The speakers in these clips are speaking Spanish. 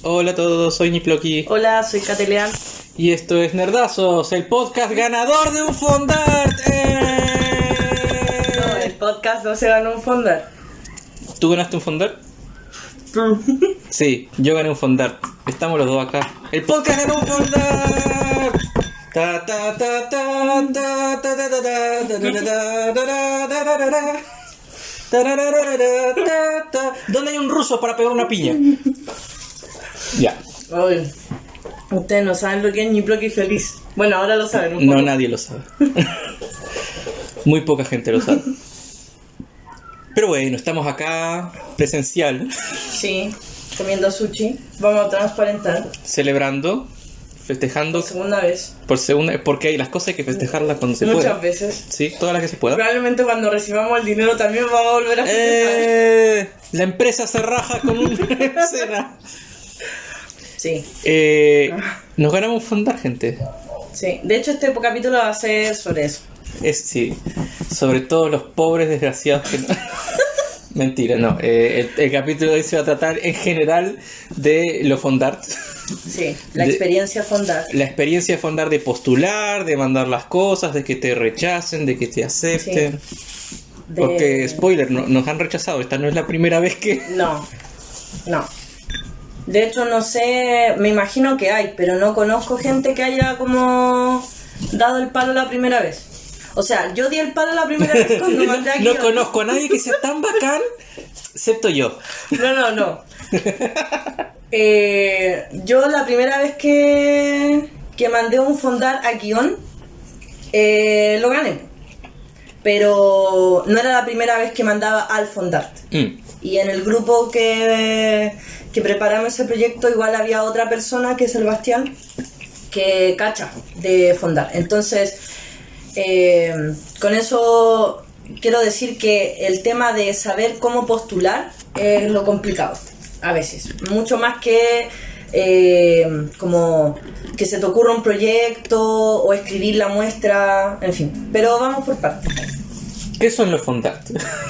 Hola a todos, soy Niploki. Hola, soy Catelean. Y esto es Nerdazos, el podcast ganador de un Fondart. No, el podcast no se ganó un Fondart. ¿Tú ganaste un Fondart? Sí, yo gané un Fondart. Estamos los dos acá. ¡El podcast ganó un Fondart! Ta ta ta ta ta ta ta ta ta ta ta. ¿Dónde hay un ruso para pegar una piña? Ya. Oye, ustedes no saben lo que es Niploki feliz. Bueno, ahora lo saben un No, poco. nadie lo sabe. Muy poca gente lo sabe. Pero bueno, estamos acá presencial, Sí, comiendo sushi. Vamos a transparentar. celebrando, festejando Por segunda vez. por segunda, porque las cosas hay que festejarlas cuando se Muchas pueda. veces. Sí, todas las que se pueda. Probablemente cuando recibamos el dinero también vamos a volver a festejar. La empresa se raja con una escena. Sí, Nos ganamos un Fondart, gente. sí. De hecho, este capítulo va a ser sobre eso. Sí, sobre todo los pobres desgraciados que no... Mentira, no. El capítulo de hoy se va a tratar en general de los Fondart. Sí, la experiencia Fondart. La experiencia de Fondart, de postular, de mandar las cosas, de que te rechacen, de que te acepten. Porque, spoiler, nos han rechazado. Esta no es la primera vez que... No. De hecho, no sé, me imagino que hay, pero no conozco gente que haya como dado el palo la primera vez. O sea, yo di el palo la primera vez cuando mandé aquí. No conozco a nadie que sea tan bacán, excepto yo. No. Yo la primera vez que mandé un Fondart a Guión, lo gané. Pero no era la primera vez que mandaba al Fondart. Y en el grupo que preparamos ese proyecto igual había otra persona, que es Sebastián, que cacha de Fondart. Entonces, con eso quiero decir que el tema de saber cómo postular es lo complicado, a veces. Mucho más que como que se te ocurra un proyecto o escribir la muestra, en fin. Pero vamos por partes. ¿Qué son los Fondart?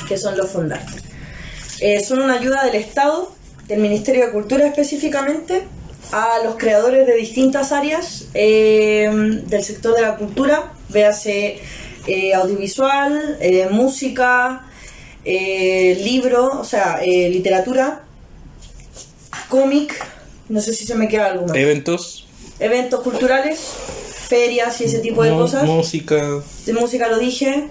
¿Qué son los Fondart? Son una ayuda del Estado, del Ministerio de Cultura específicamente, a los creadores de distintas áreas del sector de la cultura, véase audiovisual, música, libro, o sea, literatura, cómic, no sé si se me queda algo más. Eventos Eventos culturales, ferias y ese tipo de cosas. Música. De música lo dije.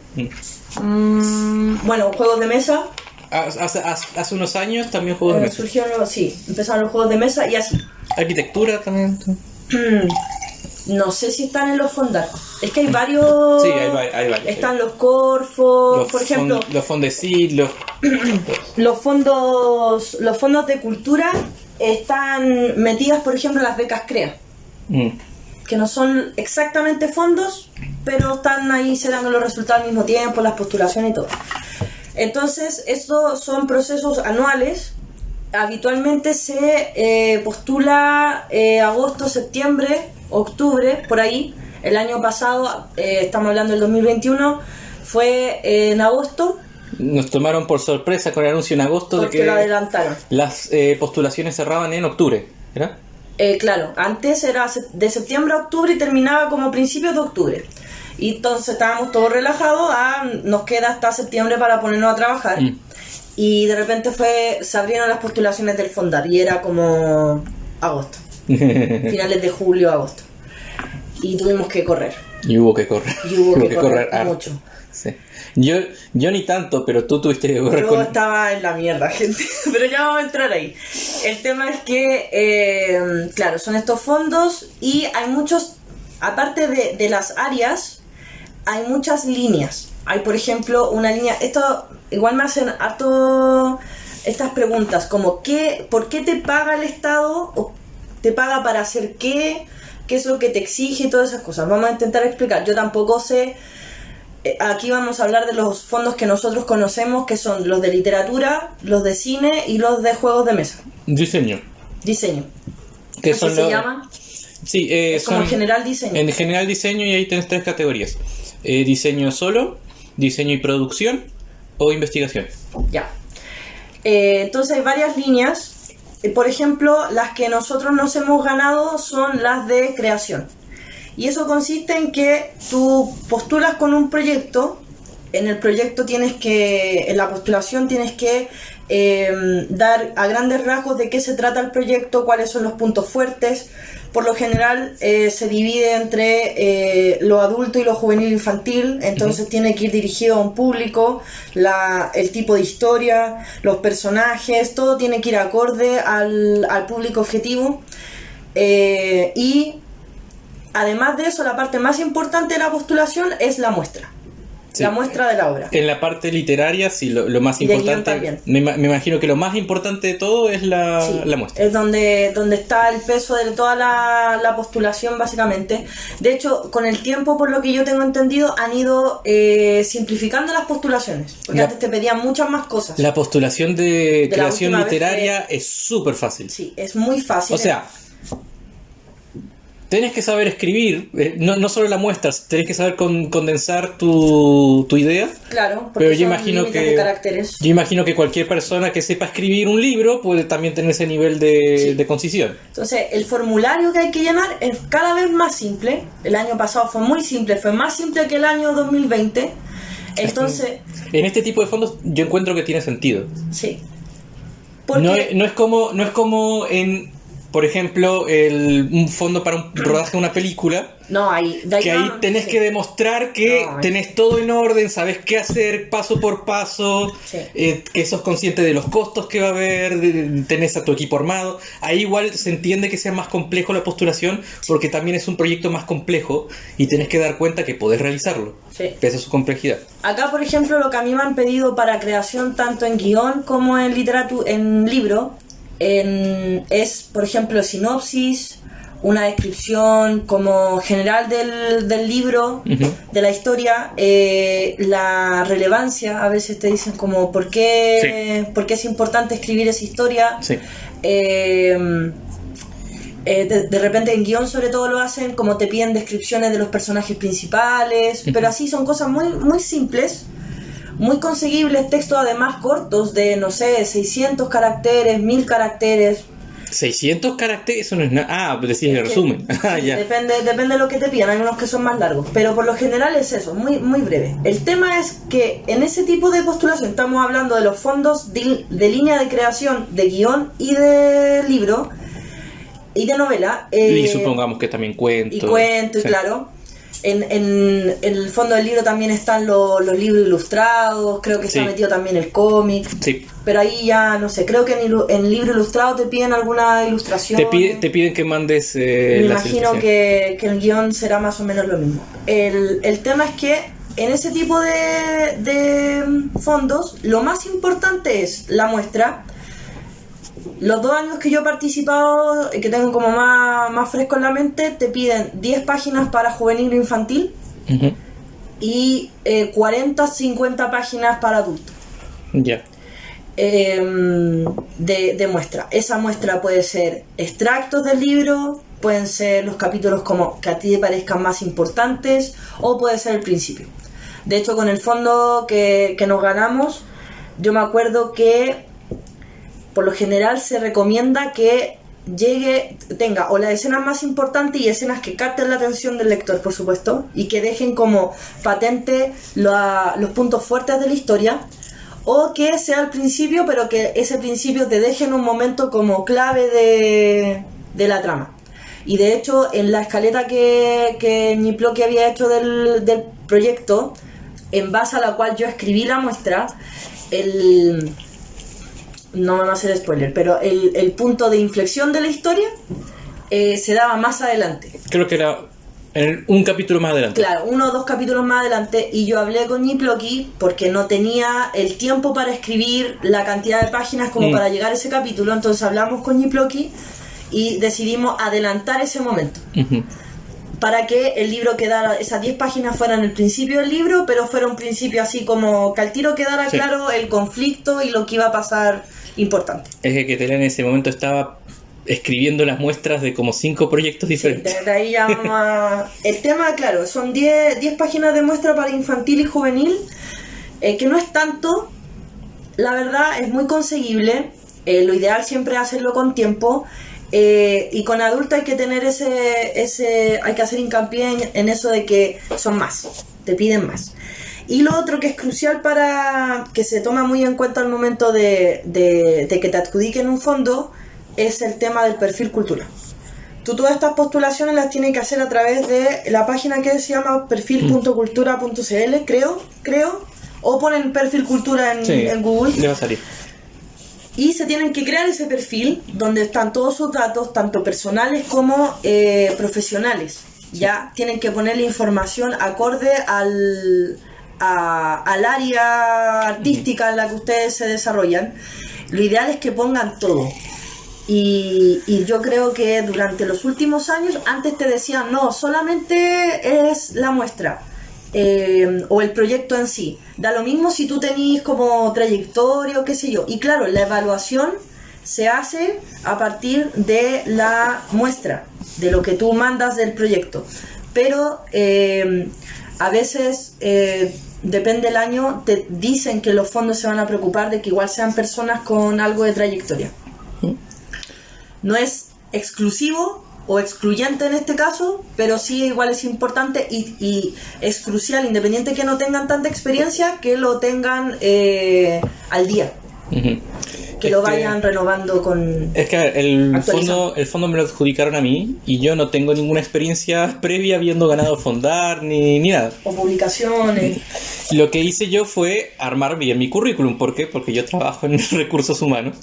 Bueno, juegos de mesa. Hace unos años también juegos de mesa. Surgieron, sí, empezaron los juegos de mesa y así. Arquitectura también. No sé si están en los Fondart. Es que hay varios. Sí, hay varios. Están los Corfos, por ejemplo. Los Fondesit, Los fondos de cultura están metidas, por ejemplo, en las becas CREA. Que no son exactamente fondos, pero están ahí, se dan los resultados al mismo tiempo, las postulaciones y todo. Entonces, estos son procesos anuales. Habitualmente se postula agosto, septiembre, octubre, por ahí. El año pasado, estamos hablando del 2021, fue en agosto. Nos tomaron por sorpresa con el anuncio en agosto porque de que lo adelantaron. Las postulaciones cerraban en octubre, ¿verdad? Claro, antes era de septiembre a octubre y terminaba como principios de octubre. Y entonces estábamos todos relajados, nos queda hasta septiembre para ponernos a trabajar. Y de repente se abrieron las postulaciones del Fondart y era como agosto. Finales de julio, agosto. Y tuvimos que correr. Y hubo que correr. correr mucho. Sí. Yo ni tanto, pero tú tuviste que correr. Yo estaba en la mierda, gente. Pero ya vamos a entrar ahí. El tema es que, claro, son estos fondos y hay muchos, aparte de las áreas, hay muchas líneas. Hay, por ejemplo, una línea. Esto igual me hacen harto estas preguntas, como ¿por qué te paga el Estado? ¿O te paga para hacer qué? ¿Qué es lo que te exige? Y todas esas cosas. Vamos a intentar explicar. Yo tampoco sé. Aquí vamos a hablar de los fondos que nosotros conocemos, que son los de literatura, los de cine y los de juegos de mesa. Diseño. ¿Qué se llama? Sí, es como en general diseño. En general diseño, y ahí tenés 3 categorías. Diseño solo, diseño y producción o investigación. Ya. Entonces hay varias líneas por ejemplo, las que nosotros nos hemos ganado son las de creación. Y eso consiste en que tú postulas con un proyecto. En el proyecto en la postulación tienes que dar a grandes rasgos de qué se trata el proyecto, cuáles son los puntos fuertes. Por lo general se divide entre lo adulto y lo juvenil infantil, entonces tiene que ir dirigido a un público, el tipo de historia, los personajes, todo tiene que ir acorde al público objetivo. Y además de eso, la parte más importante de la postulación es la muestra. Sí. La muestra de la obra. En la parte literaria, sí, lo más importante. Me imagino que lo más importante de todo es la muestra. Es donde está el peso de toda la postulación, básicamente. De hecho, con el tiempo, por lo que yo tengo entendido, han ido simplificando las postulaciones. Porque antes te pedían muchas más cosas. La postulación de creación literaria es súper fácil. Sí, es muy fácil. O sea, tenés que saber escribir, no solo la muestras, tenés que saber condensar tu idea. Claro, porque pero son límites de caracteres. Yo imagino que cualquier persona que sepa escribir un libro puede también tener ese nivel de concisión. Entonces, el formulario que hay que llenar es cada vez más simple. El año pasado fue muy simple, fue más simple que el año 2020. Entonces, en este tipo de fondos yo encuentro que tiene sentido. Sí. Porque no es como en... Por ejemplo, un fondo para un rodaje de una película. No, ahí tenés que demostrar que tenés todo en orden, sabés qué hacer paso por paso, que sos consciente de los costos que va a haber, tenés a tu equipo armado. Ahí igual se entiende que sea más complejo la postulación, porque también es un proyecto más complejo y tenés que dar cuenta que podés realizarlo, pese a su complejidad. Acá, por ejemplo, lo que a mí me han pedido para creación tanto en guión como en libro, es, por ejemplo, sinopsis, una descripción como general del libro, de la historia, la relevancia, a veces te dicen como por qué es importante escribir esa historia. De repente en guión sobre todo lo hacen como te piden descripciones de los personajes principales, pero así son cosas muy, muy simples, muy conseguibles, textos además cortos de, no sé, 600 caracteres, 1000 caracteres. 600 caracteres, eso no es nada. Ah, decís el resumen. Ya. Depende de lo que te pidan, hay unos que son más largos, pero por lo general es eso, muy, muy breve. El tema es que en ese tipo de postulación estamos hablando de los fondos de línea de creación, de guión y de libro y de novela. Y supongamos que también cuento. Y cuento, claro. En el fondo del libro también están los libros ilustrados, creo que está metido también el cómic, pero ahí ya no sé, creo que en libro ilustrado te piden alguna ilustración. Te piden que mandes me imagino que el guión será más o menos lo mismo. El tema es que en ese tipo de fondos lo más importante es la muestra. Los 2 años que yo he participado, que tengo como más fresco en la mente, te piden 10 páginas para juvenil e infantil y 40-50 páginas para adulto. Ya. De muestra. Esa muestra puede ser extractos del libro, pueden ser los capítulos como que a ti te parezcan más importantes, o puede ser el principio. De hecho, con el fondo que nos ganamos, yo me acuerdo que por lo general se recomienda que tenga o las escenas más importantes y escenas que capten la atención del lector, por supuesto, y que dejen como patente los puntos fuertes de la historia, o que sea al principio, pero que ese principio te deje en un momento como clave de la trama. Y de hecho, en la escaleta que Ñiploki había hecho del proyecto, en base a la cual yo escribí la muestra, no me va a hacer spoiler, pero el punto de inflexión de la historia se daba más adelante. Creo que era un capítulo más adelante. Claro, 1 o 2 capítulos más adelante, y yo hablé con Ñiploki porque no tenía el tiempo para escribir la cantidad de páginas como para llegar a ese capítulo, entonces hablamos con Ñiploki y decidimos adelantar ese momento. Para que el libro quedara, esas 10 páginas fueran el principio del libro, pero fuera un principio así como que al tiro quedara claro el conflicto y lo que iba a pasar importante. Es que Telén en ese momento estaba escribiendo las muestras de como 5 proyectos diferentes. Sí, de ahí ya vamos a... El tema, claro, son 10 páginas de muestra para infantil y juvenil, que no es tanto, la verdad es muy conseguible. Lo ideal siempre es hacerlo con tiempo. Y con adultos hay que tener hay que hacer hincapié en eso de que son más, te piden más. Y lo otro que es crucial para que se toma muy en cuenta al momento de que te adjudiquen un fondo es el tema del perfil cultural. Tú todas estas postulaciones las tienes que hacer a través de la página que se llama perfil.cultura.cl, creo, o ponen perfil cultura en Google. Le va a salir. Y se tienen que crear ese perfil donde están todos sus datos, tanto personales como profesionales. Ya tienen que poner la información acorde al área artística en la que ustedes se desarrollan. Lo ideal es que pongan todo. Y yo creo que durante los últimos años, antes te decían, no, solamente es la muestra. O el proyecto en sí. Da lo mismo si tú tenés como trayectoria o qué sé yo. Y claro, la evaluación se hace a partir de la muestra, de lo que tú mandas del proyecto. Pero a veces, depende del año, te dicen que los fondos se van a preocupar de que igual sean personas con algo de trayectoria. No es exclusivo o excluyente en este caso, pero sí igual es importante y es crucial, independiente que no tengan tanta experiencia, que lo tengan al día. Que lo vayan renovando con... Es que el fondo me lo adjudicaron a mí y yo no tengo ninguna experiencia previa habiendo ganado fondar ni nada. O publicaciones. Lo que hice yo fue armar bien mi currículum. ¿Por qué? Porque yo trabajo en recursos humanos.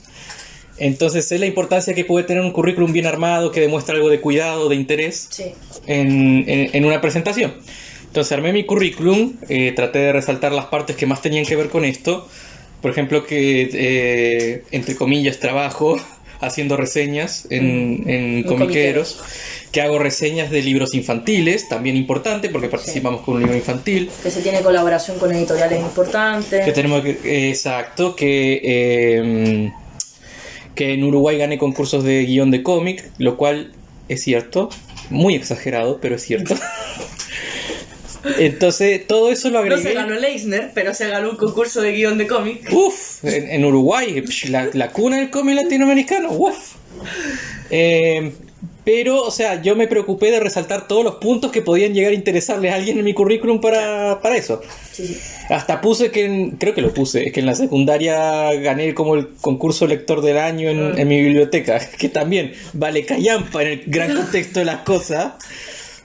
Entonces sé la importancia que puede tener un currículum bien armado que demuestra algo de cuidado, de interés en una presentación. Entonces armé mi currículum, traté de resaltar las partes que más tenían que ver con esto. Por ejemplo, que entre comillas trabajo haciendo reseñas en comiqueros, que hago reseñas de libros infantiles, también importante porque participamos con un libro infantil. Que se tiene colaboración con editoriales importantes. Que tenemos exacto, que en Uruguay gané concursos de guión de cómic, lo cual es cierto, muy exagerado, pero es cierto. Entonces, todo eso lo agregué. No se ganó el Eisner, pero se ganó un concurso de guión de cómic. Uf, en Uruguay, la cuna del cómic latinoamericano, uf. Pero, o sea, yo me preocupé de resaltar todos los puntos que podían llegar a interesarle a alguien en mi currículum para eso. Sí. Hasta puse creo que lo puse, es que en la secundaria gané como el concurso lector del año en mi biblioteca, que también vale callampa en el gran contexto de las cosas.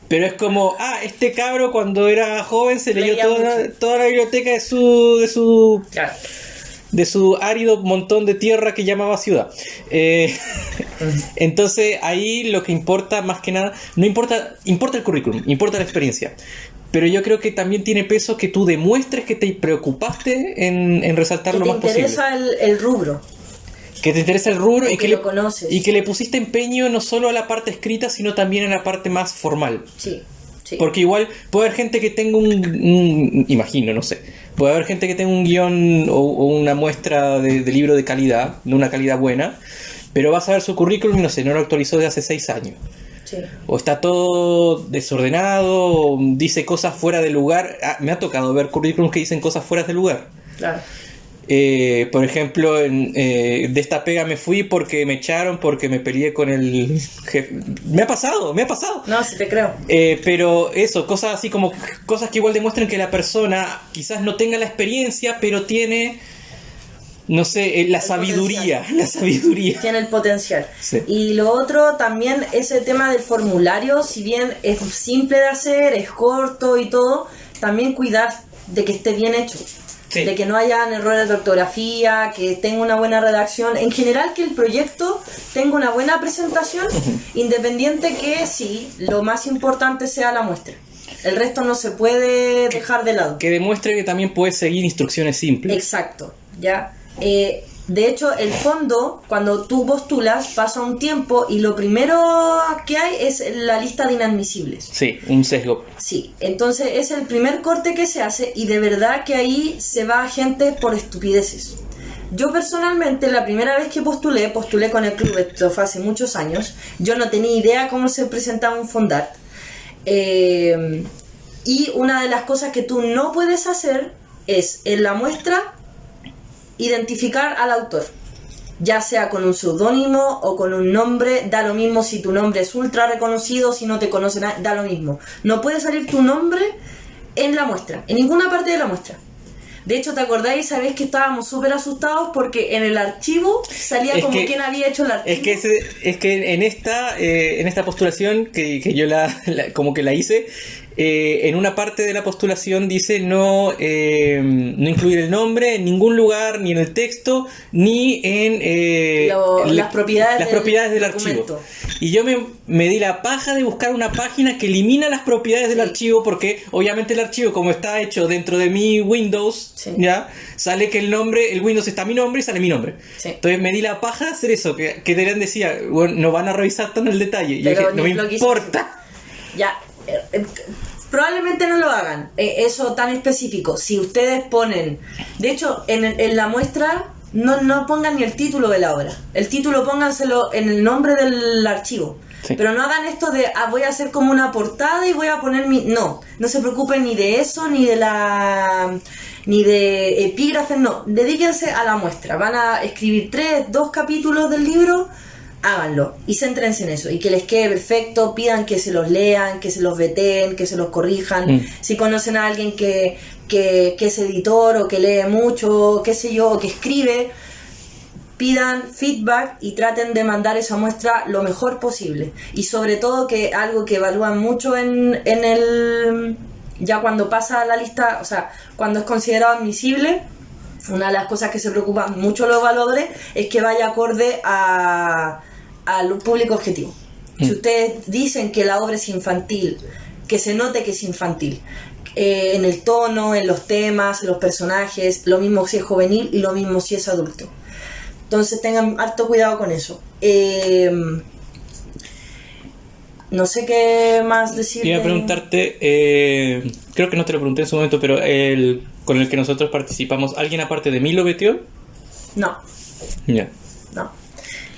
Pero es como, este cabro cuando era joven se leyó toda la biblioteca de su claro, de su árido montón de tierra que llamaba ciudad. Entonces ahí lo que importa más que nada, no importa el currículum, importa la experiencia. Pero yo creo que también tiene peso que tú demuestres que te preocupaste en resaltar lo más posible. Que te interesa el rubro. Que te interesa el rubro y que le pusiste empeño no solo a la parte escrita, sino también a la parte más formal. Sí. Porque igual puede haber gente que tenga imagino, no sé, puede haber gente que tenga un guión o una muestra de libro de calidad, de una calidad buena, pero vas a ver su currículum y no sé, no lo actualizó de hace 6 años. Sí. O está todo desordenado, o dice cosas fuera de lugar. Me ha tocado ver currículums que dicen cosas fuera de lugar. Claro. Por ejemplo, de esta pega me fui porque me echaron, porque me peleé con el jefe. Me ha pasado. No, sí te creo. Pero eso, cosas así como cosas que igual demuestran que la persona quizás no tenga la experiencia, pero tiene, no sé, la sabiduría. Tiene el potencial. Sí. Y lo otro también, ese tema del formulario, si bien es simple de hacer, es corto y todo, también cuidar de que esté bien hecho. Sí. De que no hayan errores de ortografía, que tenga una buena redacción, en general que el proyecto tenga una buena presentación, independiente que sí, lo más importante sea la muestra. El resto no se puede dejar de lado. Que demuestre que también puedes seguir instrucciones simples. Exacto, ya. De hecho, el fondo, cuando tú postulas, pasa un tiempo y lo primero que hay es la lista de inadmisibles. Sí, un sesgo. Sí, entonces es el primer corte que se hace y de verdad que ahí se va gente por estupideces. Yo personalmente, la primera vez que postulé con el club, esto fue hace muchos años, yo no tenía idea cómo se presentaba un fondart. Y una de las cosas que tú no puedes hacer es, en la muestra, identificar al autor. ya sea con un seudónimo o con un nombre, da lo mismo si tu nombre es ultra reconocido, si no te conocen, da lo mismo. No puede salir tu nombre en la muestra, en ninguna parte de la muestra. De hecho, ¿te acordáis? Sabéis que estábamos súper asustados porque en el archivo salía como quién había hecho el archivo. Es que en esta postulación que yo como que la hice, en una parte de la postulación dice no incluir el nombre en ningún lugar, ni en el texto, ni en las propiedades del archivo. Y yo me di la paja de buscar una página que elimina las propiedades del archivo, porque obviamente el archivo, como está hecho dentro de mi Windows, ya sale que el Windows está mi nombre y sale mi nombre. Entonces me di la paja de hacer eso, que Debian decía, bueno, no van a revisar tan el detalle. Y yo dije, no me importa. Ya, probablemente no lo hagan, eso tan específico. Si ustedes ponen, de hecho, en la muestra no pongan ni el título de la obra. El título pónganselo en el nombre del archivo. Pero no hagan esto de voy a hacer como una portada y voy a poner no se preocupen ni de eso, ni de epígrafes, no. Dedíquense a la muestra. Van a escribir 2 capítulos del libro, háganlo y céntrense en eso y que les quede perfecto. Pidan que se los lean, que se los veteen, que se los corrijan. Si conocen a alguien que es editor o que lee mucho, qué sé yo, o que escribe, pidan feedback y traten de mandar esa muestra lo mejor posible. Y sobre todo, que algo que evalúan mucho en el ya cuando pasa a la lista, o sea, cuando es considerado admisible, una de las cosas que se preocupan mucho los evaluadores es que vaya acorde al público objetivo. Si ustedes dicen que la obra es infantil, que se note que es infantil, en el tono, en los temas, en los personajes, lo mismo si es juvenil y lo mismo si es adulto. Entonces tengan harto cuidado con eso. No sé qué más decir. Iba a preguntarte, creo que no te lo pregunté en su momento, pero con el que nosotros participamos, ¿alguien aparte de mí lo veteó? No. Ya. No.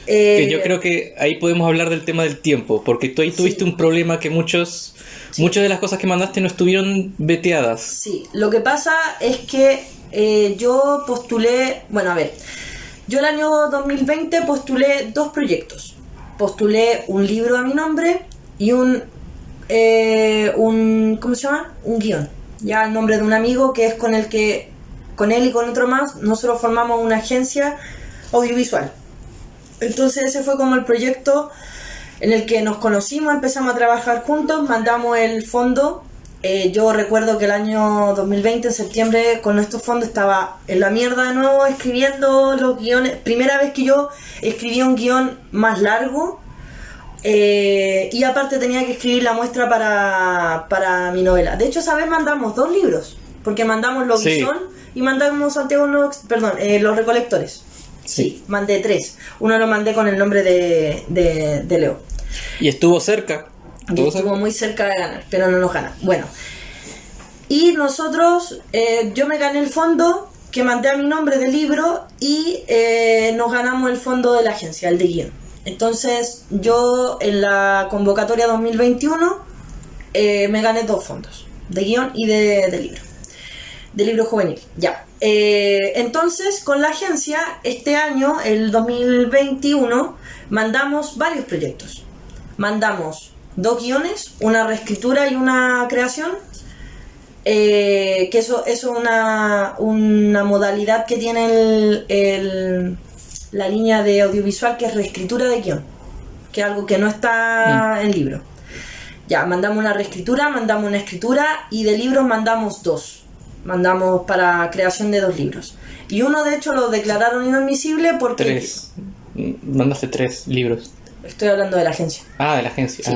Yo creo que ahí podemos hablar del tema del tiempo, porque tú ahí tuviste un problema que muchas de las cosas que mandaste no estuvieron veteadas. Sí, lo que pasa es que yo postulé, bueno, a ver, yo el año 2020 postulé 2 proyectos. Postulé un libro a mi nombre y un ¿cómo se llama? Un guión. Ya el nombre de un amigo que es con él y con otro más, nosotros formamos una agencia audiovisual. Entonces ese fue como el proyecto en el que nos conocimos, empezamos a trabajar juntos, mandamos el fondo. Yo recuerdo que el año 2020, en septiembre, con estos fondos estaba en la mierda de nuevo escribiendo los guiones. Primera vez que yo escribía un guión más largo, y aparte tenía que escribir la muestra para mi novela. De hecho, esa vez mandamos 2 libros, porque mandamos Los Guisón y mandamos Los Recolectores. Sí, mandé 3. Uno lo mandé con el nombre de Leo. Y estuvo cerca. Y estuvo muy cerca de ganar, pero no nos gana. Bueno, y nosotros, yo me gané el fondo que mandé a mi nombre del libro y nos ganamos el fondo de la agencia, el de guión. Entonces yo en la convocatoria 2021 me gané 2 fondos, de guión y de libro juvenil. Ya. Entonces con la agencia este año, el 2021, mandamos varios proyectos. Mandamos 2 guiones, una reescritura y una creación, que eso es una modalidad que tiene la línea de audiovisual, que es reescritura de guión, que es algo que no está en libro. Ya, mandamos una reescritura, mandamos una escritura, y de libros mandamos 2. Mandamos para creación de 2 libros. Y uno, de hecho, lo declararon inadmisible porque... 3. Mandaste 3 libros. Estoy hablando de la agencia. Ah, de la agencia. Sí.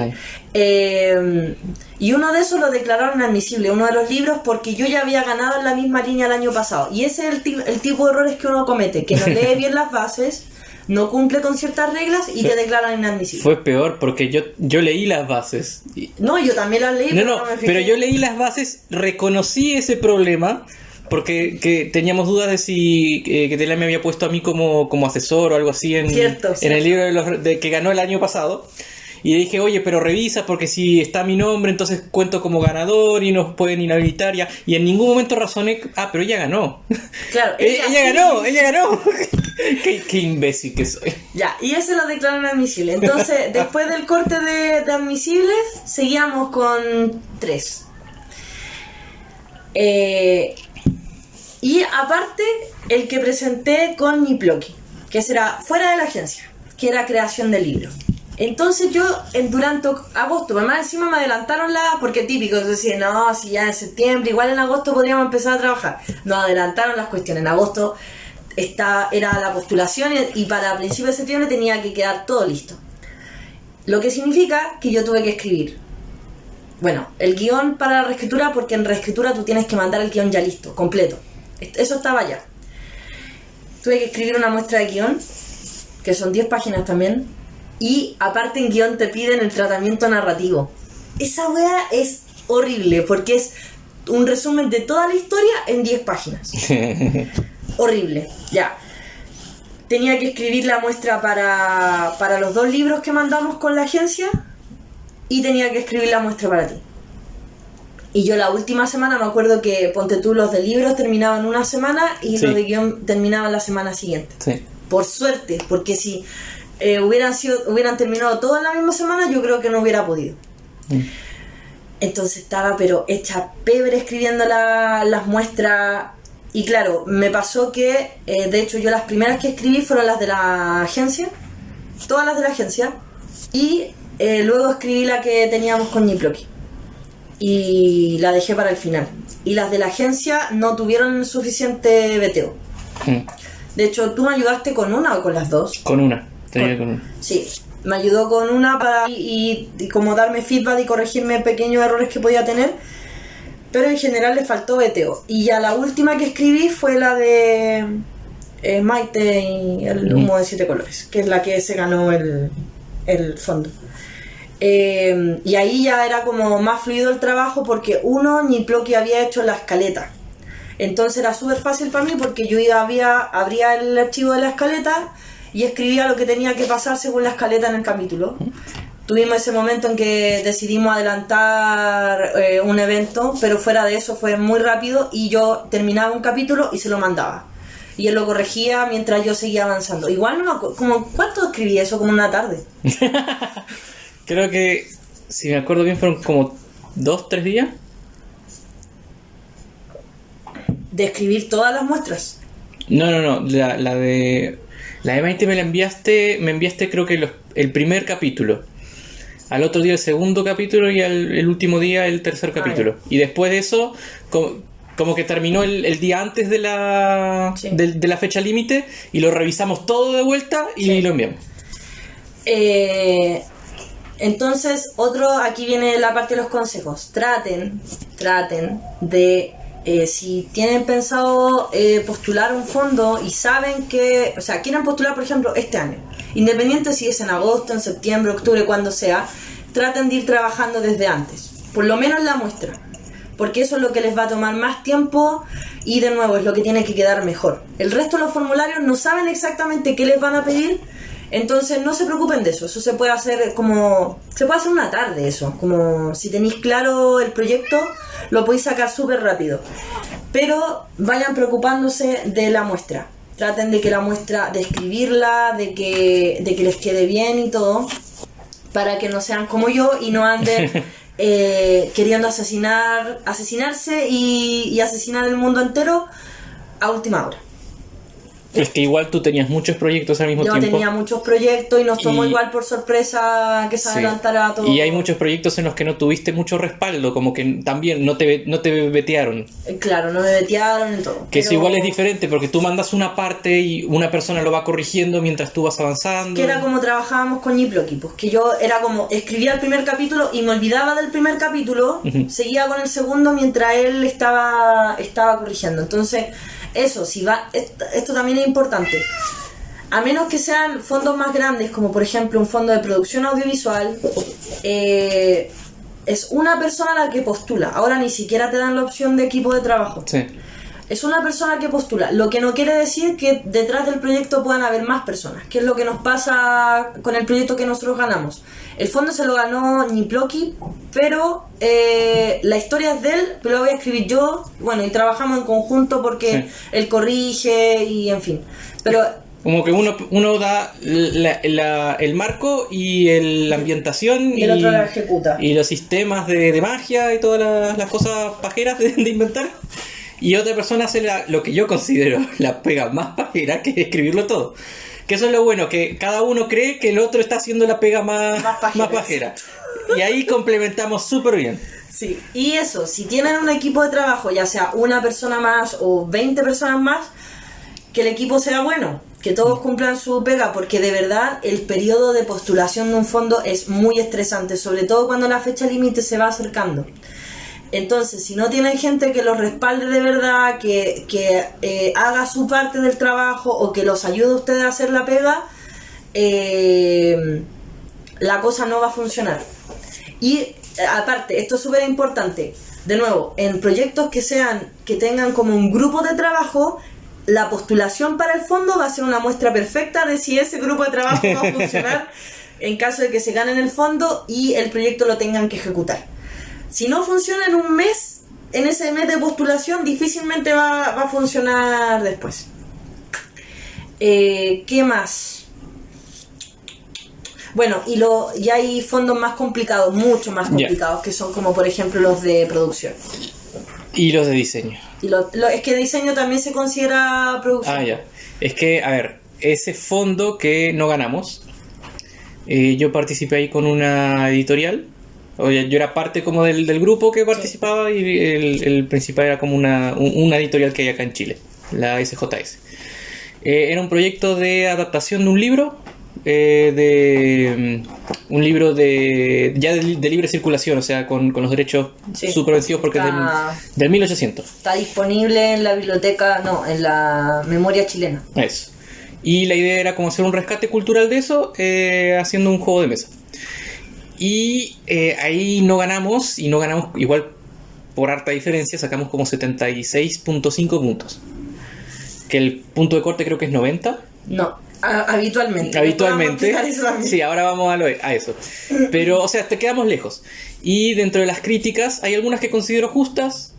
Y uno de esos lo declararon inadmisible, uno de los libros, porque yo ya había ganado en la misma línea el año pasado. Y ese es el tipo de errores que uno comete, que no lee bien las bases, no cumple con ciertas reglas y te declaran inadmisible. Fue peor, porque yo leí las bases. No, yo también las leí. Pero yo leí las bases, reconocí ese problema, porque teníamos dudas de si que Tela me había puesto a mí como asesor o algo así en el libro que ganó el año pasado. Y dije, oye, pero revisa, porque si está mi nombre, entonces cuento como ganador y nos pueden inhabilitar ya. Y en ningún momento razoné, pero ella ganó. Claro, ella ganó. Qué imbécil que soy. Ya, y ese lo declaran admisible. Entonces, después del corte de admisibles, seguíamos con 3. Y aparte, el que presenté con Niploki, que será fuera de la agencia, que era creación de libros. Entonces yo, durante agosto, además encima me adelantaron porque típico, decía, no, si ya en septiembre, igual en agosto podríamos empezar a trabajar. Nos adelantaron las cuestiones. En agosto era la postulación y para principios de septiembre tenía que quedar todo listo. Lo que significa que yo tuve que escribir, bueno, el guión para la reescritura, porque en reescritura tú tienes que mandar el guión ya listo, completo. Eso estaba ya. Tuve que escribir una muestra de guión, que son 10 páginas también, y aparte en guión te piden el tratamiento narrativo. Esa wea es horrible, porque es un resumen de toda la historia en 10 páginas. Horrible, ya. Tenía que escribir la muestra para los 2 libros que mandamos con la agencia, y tenía que escribir la muestra para ti. Y yo la última semana me acuerdo que, ponte tú, los de libros terminaban una semana y los de guión terminaban la semana siguiente. Sí. Por suerte, porque si hubieran terminado todo en la misma semana, yo creo que no hubiera podido. Entonces estaba pero hecha pebre escribiendo las muestras. Y claro, me pasó que, de hecho, yo las primeras que escribí fueron las de la agencia, todas las de la agencia, y luego escribí la que teníamos con Niploki. Y la dejé para el final. Y las de la agencia no tuvieron suficiente veteo. De hecho, ¿tú me ayudaste con una o con las 2? Con una. Con una. Sí, me ayudó con una para y como darme feedback y corregirme pequeños errores que podía tener. Pero en general le faltó veteo. Y ya la última que escribí fue la de Maite y el humo de 7 colores, que es la que se ganó el fondo. Y ahí ya era como más fluido el trabajo, porque Niploki había hecho la escaleta. Entonces era súper fácil para mí, porque yo abría el archivo de la escaleta y escribía lo que tenía que pasar según la escaleta en el capítulo. Tuvimos ese momento en que decidimos adelantar un evento, pero fuera de eso fue muy rápido, y yo terminaba un capítulo y se lo mandaba. Y él lo corregía mientras yo seguía avanzando. Igual no me acuerdo, ¿cuánto escribí eso? Como una tarde. Creo que, si me acuerdo bien, fueron como 2-3 días. ¿De escribir todas las muestras? No. La de Maite me enviaste creo que el primer capítulo. Al otro día el segundo capítulo y el último día el tercer capítulo. Y después de eso, como que terminó el día antes de la fecha límite, y lo revisamos todo de vuelta y lo enviamos. Entonces, aquí viene la parte de los consejos. Traten de, si tienen pensado postular un fondo y saben que, o sea, quieren postular, por ejemplo, este año, independiente si es en agosto, en septiembre, octubre, cuando sea, traten de ir trabajando desde antes, por lo menos la muestra, porque eso es lo que les va a tomar más tiempo y, de nuevo, es lo que tiene que quedar mejor. El resto de los formularios no saben exactamente qué les van a pedir. Entonces no se preocupen de eso se puede hacer una tarde, eso, como si tenéis claro el proyecto, lo podéis sacar súper rápido, pero vayan preocupándose de la muestra, traten de que la muestra, de escribirla, de que les quede bien y todo, para que no sean como yo y no anden queriendo asesinarse y asesinar el mundo entero a última hora. Es que igual tú tenías muchos proyectos al mismo tiempo. Yo tenía muchos proyectos y nos tomó igual por sorpresa que se adelantara todo. Y hay muchos proyectos en los que no tuviste mucho respaldo, como que también no te vetearon. Claro, no me vetearon en todo. Que eso igual es diferente, porque tú mandas una parte y una persona lo va corrigiendo mientras tú vas avanzando. Que era como trabajábamos con Niploki, pues que yo era como, escribía el primer capítulo y me olvidaba del primer capítulo, seguía con el segundo mientras él estaba corrigiendo. Entonces, eso, esto también es importante. A menos que sean fondos más grandes, como por ejemplo un fondo de producción audiovisual, es una persona la que postula. Ahora ni siquiera te dan la opción de equipo de trabajo. Sí. Es una persona que postula, lo que no quiere decir que detrás del proyecto puedan haber más personas, que es lo que nos pasa con el proyecto que nosotros ganamos. El fondo se lo ganó Niploki, pero la historia es de él, pero la voy a escribir yo, bueno, y trabajamos en conjunto porque él corrige y en fin. Pero Como que uno da el marco y la ambientación y el otro la ejecuta. Y los sistemas de magia y todas las cosas pajeras de inventar. Y otra persona hace lo que yo considero la pega más pajera, que es escribirlo todo. Que eso es lo bueno, que cada uno cree que el otro está haciendo la pega más pajera. Y ahí complementamos súper bien. Sí, y eso, si tienen un equipo de trabajo, ya sea una persona más o 20 personas más, que el equipo sea bueno, que todos cumplan su pega, porque de verdad el periodo de postulación de un fondo es muy estresante, sobre todo cuando la fecha límite se va acercando. Entonces, si no tienen gente que los respalde de verdad, que haga su parte del trabajo o que los ayude a ustedes a hacer la pega, la cosa no va a funcionar. Y aparte, esto es súper importante, de nuevo, en proyectos que tengan como un grupo de trabajo, la postulación para el fondo va a ser una muestra perfecta de si ese grupo de trabajo va a funcionar en caso de que se ganen el fondo y el proyecto lo tengan que ejecutar. Si no funciona en un mes, en ese mes de postulación, difícilmente va a funcionar después. ¿Qué más? Bueno, y hay fondos más complicados, mucho más complicados, que son como por ejemplo los de producción. Y los de diseño. Es que diseño también se considera producción. Ah, ya. Es que, a ver, ese fondo que no ganamos, yo participé ahí con una editorial. Oye, yo era parte como del grupo que participaba, sí. Y el principal era como una editorial que hay acá en Chile, la SJS. Era un proyecto de adaptación de un libro, un libro de libre circulación, o sea, con los derechos súper vencidos porque es del 1800. Está disponible en la biblioteca, en la memoria chilena. Eso. Y la idea era como hacer un rescate cultural de eso, haciendo un juego de mesa. Y ahí no ganamos igual por harta diferencia, sacamos como 76.5 puntos. Que el punto de corte creo que es 90. No, habitualmente. Sí, ahora vamos a eso. Pero, o sea, te quedamos lejos. Y dentro de las críticas hay algunas que considero justas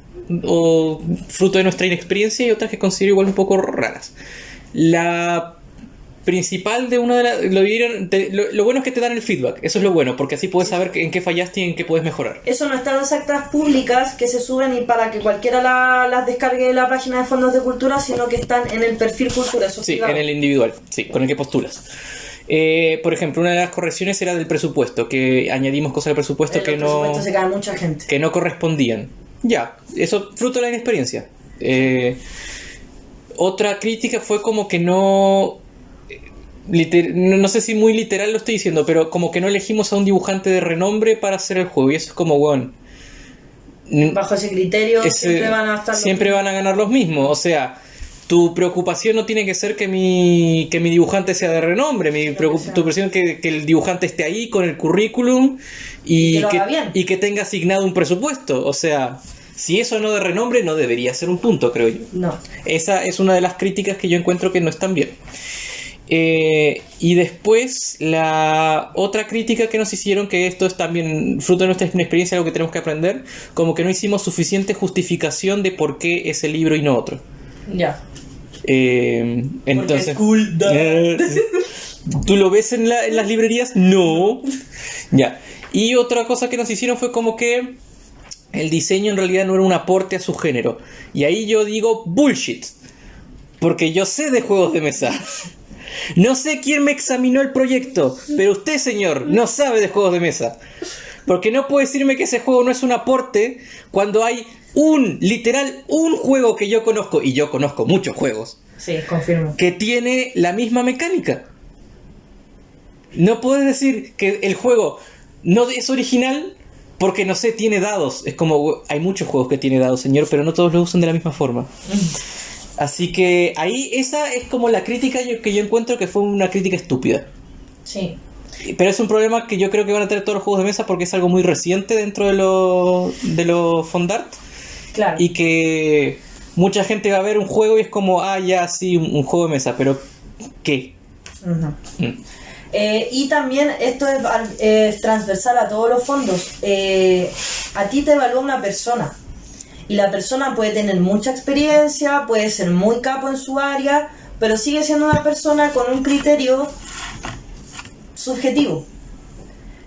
o fruto de nuestra inexperiencia y otras que considero igual un poco raras. La principal de una de las... Lo bueno es que te dan el feedback, eso es lo bueno, porque así puedes saber en qué fallaste y en qué puedes mejorar. Eso no está en las actas públicas que se suben y para que cualquiera las descargue de la página de Fondos de Cultura, sino que están en el perfil Cultura. Eso sí, en el individual, sí, con el que postulas. Por ejemplo, una de las correcciones era del presupuesto, que añadimos cosas del presupuesto que no... presupuesto se cae mucha gente. Que no correspondían. Ya, eso fruto de la inexperiencia. Otra crítica fue como que no sé si muy literal lo estoy diciendo, pero como que no elegimos a un dibujante de renombre para hacer el juego, y eso es como, bueno, bajo ese criterio siempre van a ganar los mismos. O sea, tu preocupación no tiene que ser que mi dibujante sea de renombre, tu preocupación es que el dibujante esté ahí con el currículum y que tenga asignado un presupuesto. O sea, si eso no de renombre, no debería ser un punto, creo yo. No. Esa es una de las críticas que yo encuentro que no están bien. Y después la otra crítica que nos hicieron, que esto es también fruto de nuestra experiencia, algo que tenemos que aprender, como que no hicimos suficiente justificación de por qué ese libro y no otro. Ya. Entonces, es cool. ¿Tú lo ves en las librerías? No. Ya. Y otra cosa que nos hicieron fue como que el diseño en realidad no era un aporte a su género. Y ahí yo digo bullshit, porque yo sé de juegos de mesa. No sé quién me examinó el proyecto, pero usted, señor, no sabe de juegos de mesa. Porque no puede decirme que ese juego no es un aporte cuando hay un juego que yo conozco, y yo conozco muchos juegos. Sí, confirmo. Que tiene la misma mecánica. No puedes decir que el juego no es original porque, no sé, tiene dados. Es como, hay muchos juegos que tienen dados, señor, pero no todos lo usan de la misma forma. Así que ahí esa es como la crítica que yo encuentro que fue una crítica estúpida. Sí. Pero es un problema que yo creo que van a tener todos los juegos de mesa porque es algo muy reciente dentro de los Fondart. Claro. Y que mucha gente va a ver un juego y es como, ya, sí, un juego de mesa, pero ¿qué? Uh-huh. Y también esto es transversal a todos los fondos. A ti te evalúa una persona. Y la persona puede tener mucha experiencia, puede ser muy capo en su área, pero sigue siendo una persona con un criterio subjetivo.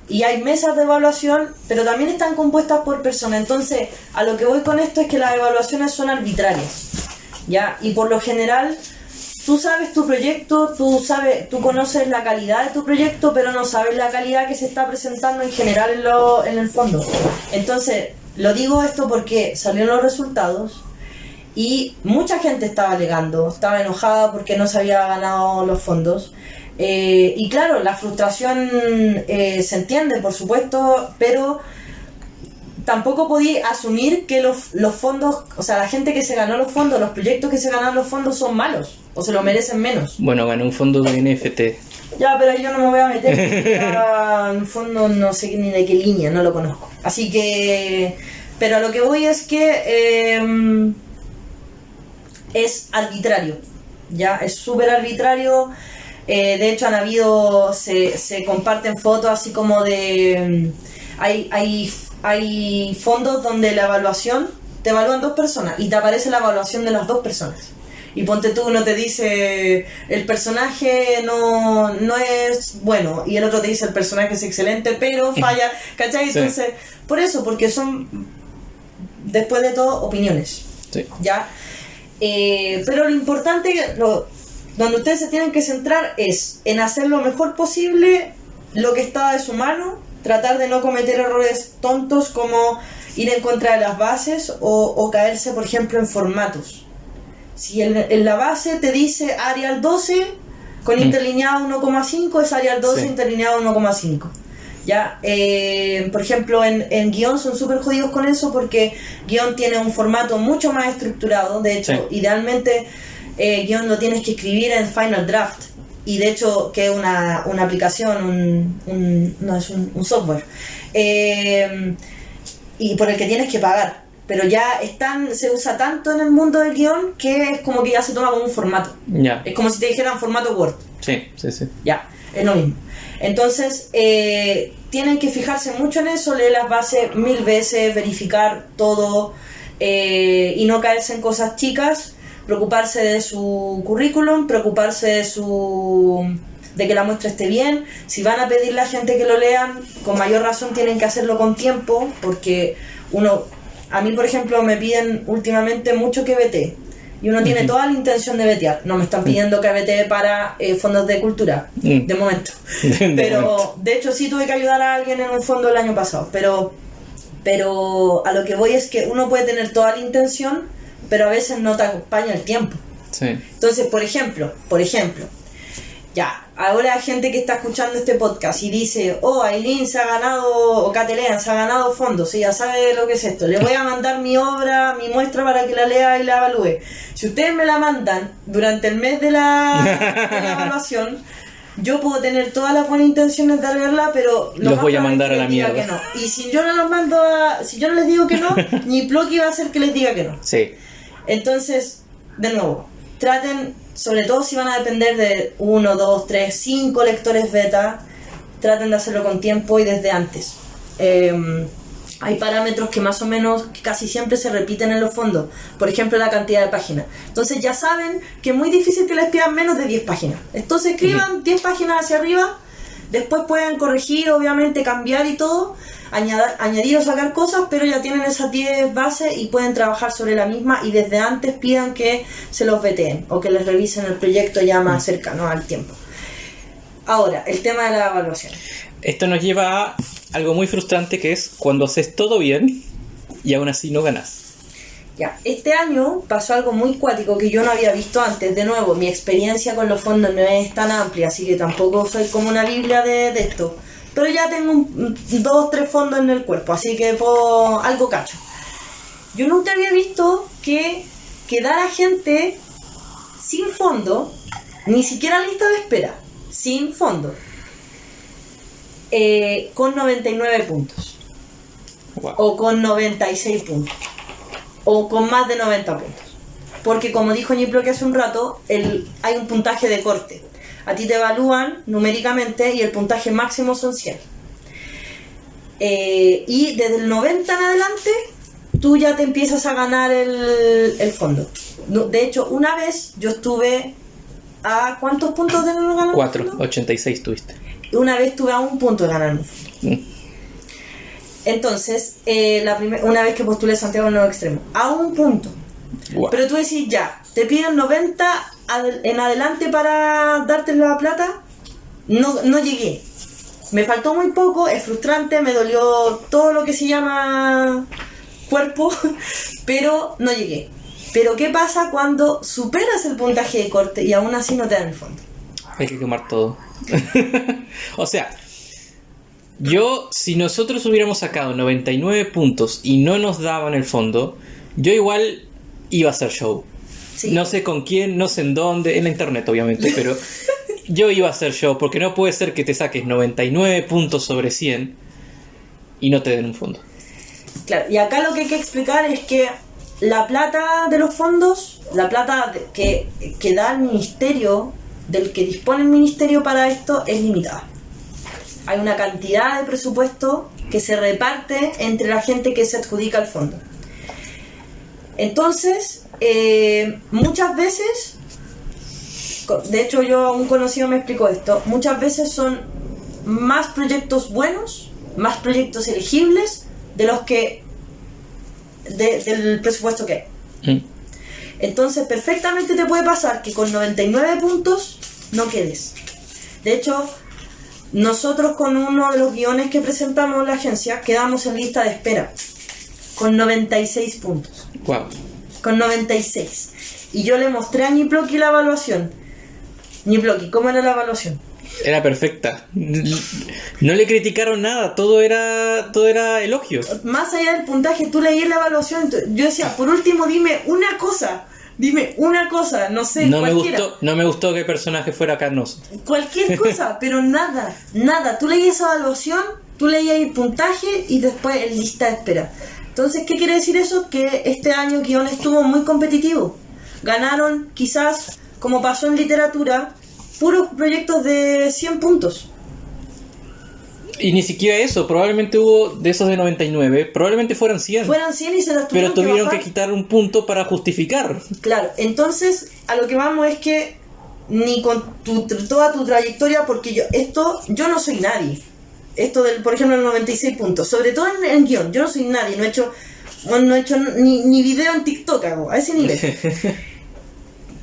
Y hay mesas de evaluación, pero también están compuestas por personas. Entonces, a lo que voy con esto es que las evaluaciones son arbitrarias, ¿ya? Y por lo general, tú sabes tu proyecto, tú conoces la calidad de tu proyecto, pero no sabes la calidad que se está presentando en general en el fondo. Entonces, lo digo esto porque salieron los resultados y mucha gente estaba alegando, estaba enojada porque no se había ganado los fondos. Y claro, la frustración se entiende, por supuesto, pero tampoco podía asumir que los fondos, o sea, la gente que se ganó los fondos, los proyectos que se ganaron los fondos son malos o se lo merecen menos. Bueno, ganó un fondo de NFT. Ya, pero yo no me voy a meter en un fondo, no sé ni de qué línea, no lo conozco. Así que, pero a lo que voy es que es arbitrario, ya, es súper arbitrario. De hecho se comparten fotos así como de hay fondos donde la evaluación te evalúan 2 personas y te aparece la evaluación de las 2 personas y ponte tú, uno te dice el personaje no es bueno y el otro te dice el personaje es excelente pero falla, ¿cachai? Sí. Entonces, por eso, porque son después de todo opiniones, sí. ¿Ya? Pero lo importante, donde ustedes se tienen que centrar es en hacer lo mejor posible lo que está de su mano, tratar de no cometer errores tontos como ir en contra de las bases o caerse, por ejemplo, en formatos. Si en la base te dice Arial 12 con interlineado 1,5, es Arial 12 sí. Interlineado 1,5. ¿Ya? Por ejemplo, en guión son súper jodidos con eso porque guión tiene un formato mucho más estructurado. De hecho, sí. Idealmente guión lo tienes que escribir en Final Draft y de hecho que es una aplicación, un software y por el que tienes que pagar, pero ya se usa tanto en el mundo del guión que es como que ya se toma como un formato, yeah. Es como si te dijeran formato Word, sí. Ya, es lo mismo. Entonces tienen que fijarse mucho en eso, leer las bases 1000 veces, verificar todo y no caerse en cosas chicas. Preocuparse de su currículum, preocuparse de que la muestra esté bien. Si van a pedirle a la gente que lo lean, con mayor razón tienen que hacerlo con tiempo, porque a mí por ejemplo me piden últimamente mucho que vetee, y uno tiene toda la intención de vetear. No me están pidiendo que vetee para fondos de cultura, de momento. Pero de hecho sí tuve que ayudar a alguien en un fondo el año pasado, pero a lo que voy es que uno puede tener toda la intención, pero a veces no te acompaña el tiempo. Sí. Entonces, por ejemplo, ya, ahora hay gente que está escuchando este podcast y dice, Aileen se ha ganado, o Catelean se ha ganado fondos, ella sabe lo que es esto, le voy a mandar mi obra, mi muestra para que la lea y la evalúe. Si ustedes me la mandan durante el mes de la evaluación, yo puedo tener todas las buenas intenciones de leerla, pero los voy a mandar a la mierda. No. Y si yo no los mando si yo no les digo que no, ni Plocky va a hacer que les diga que no. Sí. Entonces, de nuevo, traten, sobre todo si van a depender de 1, 2, 3, 5 lectores beta, traten de hacerlo con tiempo y desde antes. Hay parámetros que más o menos casi siempre se repiten en los fondos, por ejemplo la cantidad de páginas. Entonces ya saben que es muy difícil que les pidan menos de 10 páginas. Entonces escriban 10 páginas hacia arriba, después pueden corregir, obviamente cambiar y todo, añadir o sacar cosas, pero ya tienen esas 10 bases y pueden trabajar sobre la misma, y desde antes pidan que se los veteen o que les revisen el proyecto ya más cercano al tiempo. Ahora, el tema de la evaluación. Esto nos lleva a algo muy frustrante, que es cuando haces todo bien y aún así no ganas. Ya, este año pasó algo muy cuático que yo no había visto antes. De nuevo, mi experiencia con los fondos no es tan amplia, así que tampoco soy como una biblia de esto. Pero ya tengo 2, 3 fondos en el cuerpo, así que puedo algo cacho. Yo nunca había visto que quedara gente sin fondo, ni siquiera lista de espera, sin fondo, con 99 puntos. Wow. O con 96 puntos. O con más de 90 puntos. Porque como dijo Ñiplo hace un rato, hay un puntaje de corte. A ti te evalúan numéricamente y el puntaje máximo son 100. Y desde el 90 en adelante, tú ya te empiezas a ganar el fondo. De hecho, una vez yo estuve a ¿cuántos puntos de no ganar? 4, 86 tuviste. Una vez tuve a 1 punto de ganar un fondo. Entonces, una vez que postulé Santiago Nuevo Extremo, a 1 punto. Wow. Pero tú decís, ya, te piden 90 en adelante para darte la plata. No llegué. Me faltó muy poco, es frustrante, me dolió todo lo que se llama cuerpo, pero no llegué. Pero ¿qué pasa cuando superas el puntaje de corte y aún así no te dan el fondo? Hay que quemar todo. O sea, si nosotros hubiéramos sacado 99 puntos y no nos daban el fondo, yo igual iba a hacer show. Sí. No sé con quién, no sé en dónde, en la internet obviamente, pero yo iba a hacer show, porque no puede ser que te saques 99 puntos sobre 100 y no te den un fondo. Claro, y acá lo que hay que explicar es que la plata de los fondos, la plata que da el ministerio, del que dispone el ministerio para esto, es limitada. Hay una cantidad de presupuesto que se reparte entre la gente que se adjudica al fondo. Entonces, muchas veces, de hecho yo, un conocido me explicó esto, muchas veces son más proyectos buenos, más proyectos elegibles de los que del presupuesto que hay. Entonces perfectamente te puede pasar que con 99 puntos no quedes. De hecho, nosotros con uno de los guiones que presentamos en la agencia quedamos en lista de espera con 96 puntos. Wow. Con 96. Y yo le mostré a Ñiploqui la evaluación. Ñiploqui, ¿cómo era la evaluación? Era perfecta. No le criticaron nada, todo era elogio. Más allá del puntaje, tú leías la evaluación, yo decía, por último dime una cosa, no sé, no cualquiera. No me gustó que el personaje fuera carnoso. Cualquier cosa, pero nada. Tú leías esa evaluación, tú leías el puntaje y después en lista de espera. Entonces, ¿qué quiere decir eso? Que este año Guión estuvo muy competitivo. Ganaron, quizás, como pasó en literatura, puros proyectos de 100 puntos. Y ni siquiera eso, probablemente hubo de esos de 99, probablemente fueran 100. Fueran 100 y se las tuvieron pero tuvieron que quitar un punto para justificar. Claro, entonces a lo que vamos es que ni con toda tu trayectoria, porque yo no soy nadie. Esto del, por ejemplo, el 96 puntos, sobre todo en guión, yo no soy nadie, no he hecho ni video en TikTok hago, a ese nivel.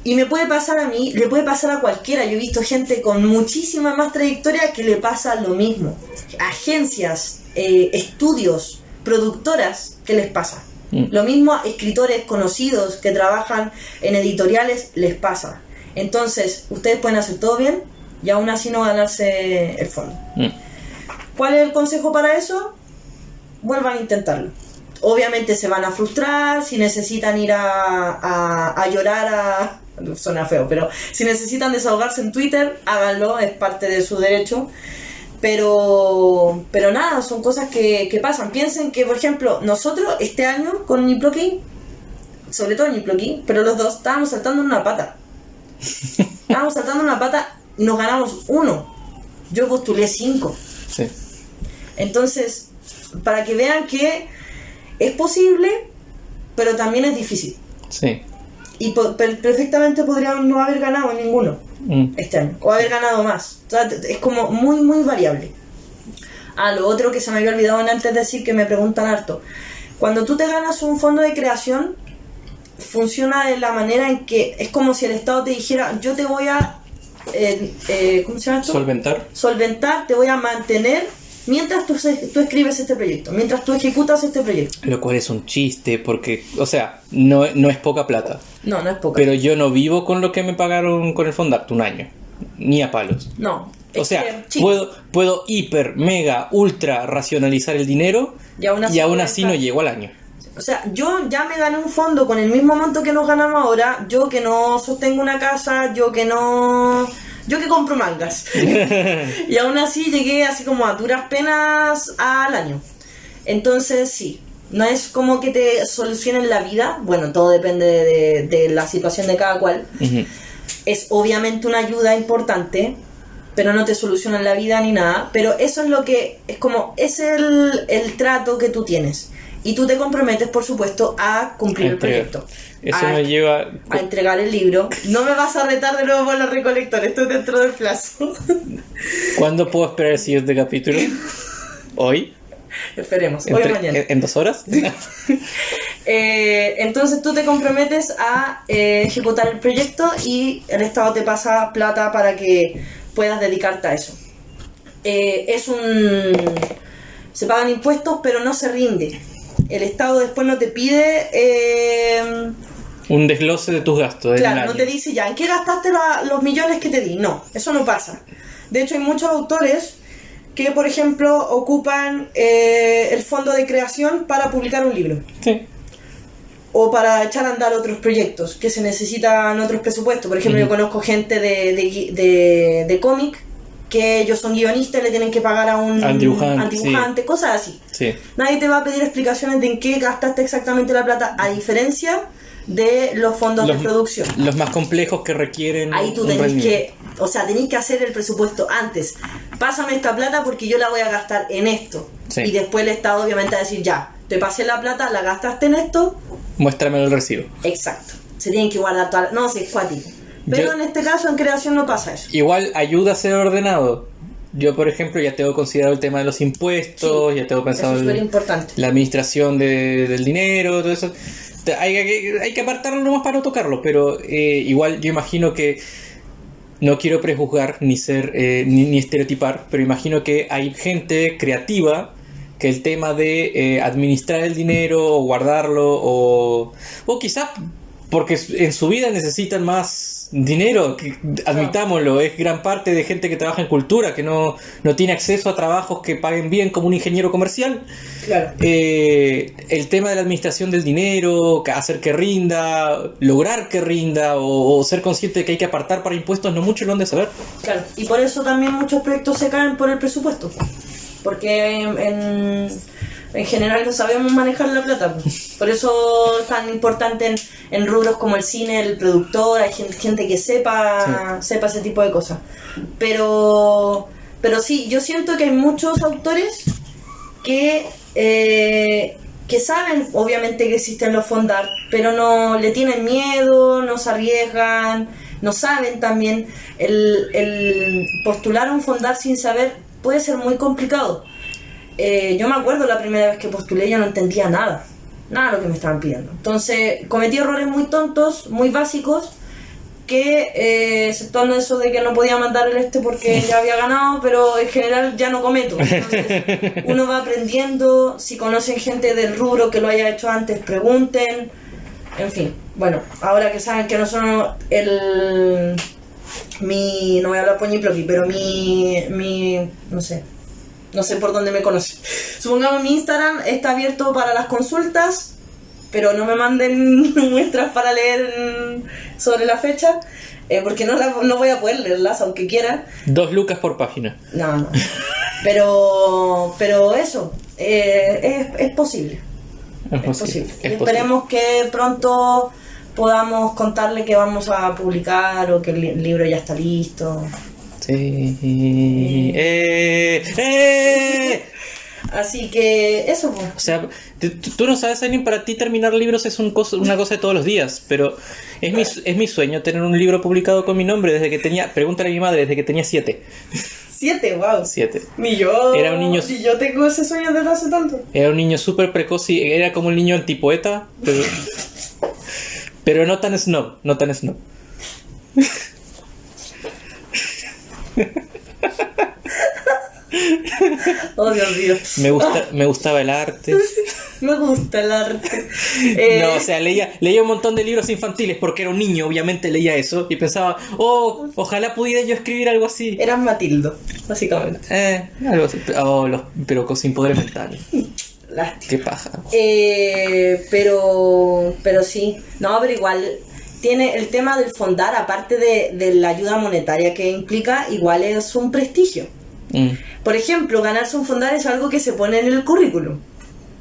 Y me puede pasar a mí, le puede pasar a cualquiera. Yo he visto gente con muchísima más trayectoria que le pasa lo mismo. Agencias, estudios, productoras que les pasa. Lo mismo a escritores conocidos que trabajan en editoriales les pasa. Entonces, ustedes pueden hacer todo bien y aún así no ganarse el fondo. ¿Cuál es el consejo para eso? Vuelvan a intentarlo. Obviamente se van a frustrar, si necesitan ir a llorar suena feo, pero si necesitan desahogarse en Twitter, háganlo, es parte de su derecho. Pero nada, son cosas que pasan. Piensen que, por ejemplo, nosotros este año con Ñiploqui, sobre todo Ñiploqui, pero los dos estábamos saltando en una pata. Y nos ganamos 1. Yo postulé 5. Sí. Entonces, para que vean que es posible, pero también es difícil. Sí. Y perfectamente podríamos no haber ganado en ninguno este año, o haber ganado más. O sea, es como muy, muy variable. Lo otro que se me había olvidado antes de decir, que me preguntan harto. Cuando tú te ganas un fondo de creación, funciona de la manera en que es como si el Estado te dijera, yo te voy a... ¿cómo se llama esto? Solventar, te voy a mantener mientras tú escribes este proyecto, mientras tú ejecutas este proyecto. Lo cual es un chiste, porque, o sea, no es poca plata. No es poca. Pero yo no vivo con lo que me pagaron con el Fondart un año, ni a palos. No. O sea, puedo hiper, mega, ultra racionalizar el dinero y aún así no llego al año. O sea, yo ya me gané un fondo con el mismo monto que nos ganamos ahora, yo que no sostengo una casa, yo que compro mangas. Y aún así llegué así como a duras penas al año. Entonces sí, no es como que te solucionen la vida. Bueno, todo depende de la situación de cada cual. Uh-huh. Es obviamente una ayuda importante, pero no te solucionan la vida ni nada. Pero eso es lo que es como, es el trato que tú tienes. Y tú te comprometes, por supuesto, a cumplir el proyecto. Eso me lleva a entregar el libro. No me vas a retar de nuevo por los recolectores, estoy dentro del plazo. ¿Cuándo puedo esperar el siguiente capítulo? ¿Hoy? Esperemos, hoy o mañana. ¿En 2 horas? Entonces tú te comprometes a ejecutar el proyecto y el Estado te pasa plata para que puedas dedicarte a eso. Se pagan impuestos, pero no se rinde. El Estado después no te pide un desglose de tus gastos. Claro, no te dice ya, ¿en qué gastaste los millones que te di? No, eso no pasa. De hecho, hay muchos autores que, por ejemplo, ocupan el fondo de creación para publicar un libro. Sí. O para echar a andar otros proyectos que se necesitan otros presupuestos. Por ejemplo, yo conozco gente de cómic que ellos son guionistas y le tienen que pagar a un dibujante, sí. Cosas así. Sí. Nadie te va a pedir explicaciones de en qué gastaste exactamente la plata, a diferencia de los fondos de producción. Los más complejos que requieren. Ahí tú tenés que hacer el presupuesto antes. Pásame esta plata porque yo la voy a gastar en esto. Sí. Y después el Estado obviamente va a decir, ya, te pasé la plata, la gastaste en esto. Muéstrame el recibo. Exacto. Se tienen que guardar todas. No, si es cuático. Pero en este caso, en creación no pasa eso. Igual ayuda a ser ordenado. Yo, por ejemplo, ya tengo considerado el tema de los impuestos, sí, ya tengo pensado la administración del dinero, todo eso. Hay que apartarlo nomás para no tocarlo, pero igual yo imagino que, no quiero prejuzgar ni ser ni estereotipar, pero imagino que hay gente creativa que el tema de administrar el dinero o guardarlo o quizás porque en su vida necesitan más dinero, que, admitámoslo, es gran parte de gente que trabaja en cultura, que no tiene acceso a trabajos que paguen bien como un ingeniero comercial. Claro. El tema de la administración del dinero, hacer que rinda, lograr que rinda o ser consciente de que hay que apartar para impuestos, no muchos lo han de saber. Claro, y por eso también muchos proyectos se caen por el presupuesto, porque en general no sabemos manejar la plata. Por eso es tan importante en rubros como el cine, el productor, hay gente que sepa ese tipo de cosas. Pero sí, yo siento que hay muchos autores que saben obviamente que existen los fondar, pero no le tienen miedo, no se arriesgan, no saben también. El postular un fondar sin saber puede ser muy complicado. Yo me acuerdo la primera vez que postulé, yo no entendía nada de lo que me estaban pidiendo. Entonces cometí errores muy tontos, muy básicos, que exceptuando eso de que no podía mandar porque ya había ganado, pero en general ya no cometo. Entonces uno va aprendiendo. Si conocen gente del rubro que lo haya hecho antes, pregunten. En fin, bueno, ahora que saben que no son no voy a hablar poñiploqui, pero no sé por dónde me conocen. Supongamos mi Instagram está abierto para las consultas, pero no me manden muestras para leer sobre la fecha, porque no voy a poder leerlas, aunque quiera. 2 lucas por página. No. Pero eso, es posible. Es posible. Y esperemos que pronto podamos contarle que vamos a publicar o que el libro ya está listo. Sí. Así que eso. O sea, tú no sabes, Aileen, para ti terminar libros es una cosa de todos los días, pero es mi sueño tener un libro publicado con mi nombre desde que tenía, pregúntale a mi madre, desde que tenía 7. 7, wow. 7. Ni yo. Era un niño. Y yo tengo ese sueño desde hace tanto. Era un niño súper precoz y era como el niño antipoeta, pero no tan snob, Oh, Dios mío. Me gustaba el arte. Me gusta el arte. No, o sea, leía un montón de libros infantiles porque era un niño, obviamente leía eso y pensaba, ojalá pudiera yo escribir algo así. Eras Matildo, básicamente. Algo así, pero sin poderes mentales. Lástima. Qué paja. Pero sí. No, pero igual tiene el tema del fondar, aparte de la ayuda monetaria que implica, igual es un prestigio. Por ejemplo, ganarse un fondar es algo que se pone en el currículum.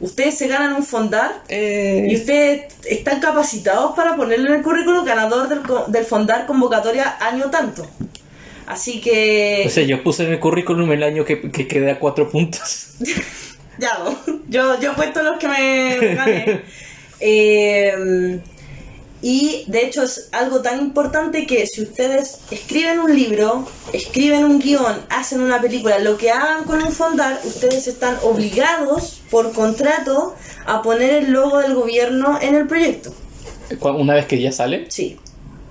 Ustedes se ganan un fondar y ustedes están capacitados para ponerlo en el currículum, ganador del fondar convocatoria año tanto. Así que... O sea, yo puse en el currículum el año que quedé a 4 puntos. Ya, yo he puesto los que me gané. Y de hecho es algo tan importante que si ustedes escriben un libro, escriben un guión, hacen una película, lo que hagan con un fondar, ustedes están obligados por contrato a poner el logo del gobierno en el proyecto. ¿Una vez que ya sale? Sí.